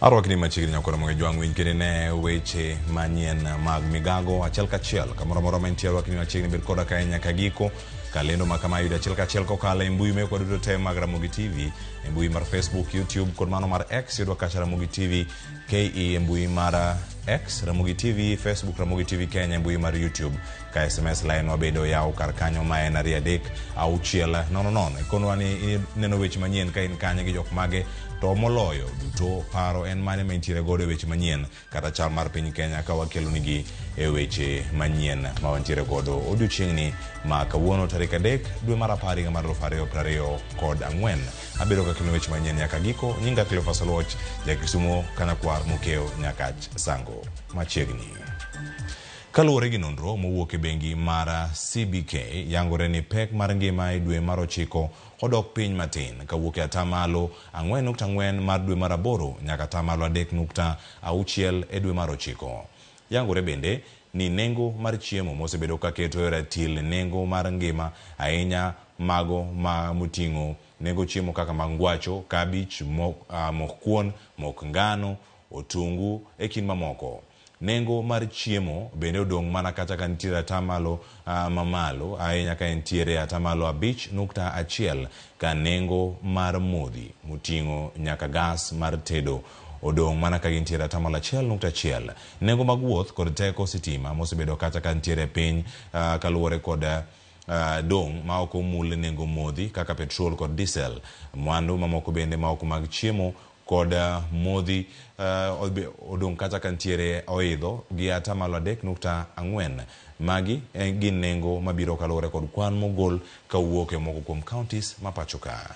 Arwakni machiegni nyakoro mga jwang winy kene ne weche manyien mag migago achiel kachiel kamoro moro mantie arwakni machiegni bir koda ka nyaka giko kalendo makama yudo achiel kachiel kokalo e mbui mekwa duto te mag Ramogi TV e mbui mar Facebook, YouTube kod mano mar X yudo kacha Ramogi TV KE e mbui mar X Ramogi TV, Facebook Ramogi TV Kenya e mbui mar YouTube ka SMS line wabedo yaw kar kanyo ma en 3-6-9-9 konwa ni neno weche manyien ka in kanya gi jok mage to moloyo duto paro en mane mentiere godo weche manyien kata chal mar piny Kenya ka wakelo nigi e weche manyien ma wantiere godo odiochiengni ma kawuono tarik 3 dwe mar 10 mar 2024 abiro ka kelo weche manyien nyaka giko nyinga Cleophas Oluoch jakisumo kana kwar mokeo nyaka sango machiegni kaluwore gi nonro mowuok e bengi mar CBK yangore ni pek mar ngima e dwe mar 9 odok piny matin kawuok e atamalo 4.4 mar dwe mar 8 nyaka atamalo 3.6 e dwe mar 9. Yangore bende ni nengo mar chiemo mosebedo ka keto ratil nengo mar ngima ahinya mago ma mutingo nengo chiemo kaka mangwacho, kabich, mok kuon, mok ngano, otungu e kin mamoko. Nengo mar chiemo bende odong mana kata ka nitiere atamalo mamalo ahinya ka nitiere atamalo 5.1 ka nengo mar modhi mutingo nyaka gas mar tedo odong mana ka gintiere atamalo 1.1. Nengo mag wuoth kod teko sitima mosebedo kata ka nitiere piny kaluwore kod dong ma ok omul nengo modhi kaka petrol kod diesel. Mwandu mamoko bende ma ok mag chiemo kod modhi odong kata ka nitiere oidho gi atamalo 3.4. Magi gin nengo mabiro kaluwore kod kwan mogol kawuok e moko kuom counties ma pacho ka.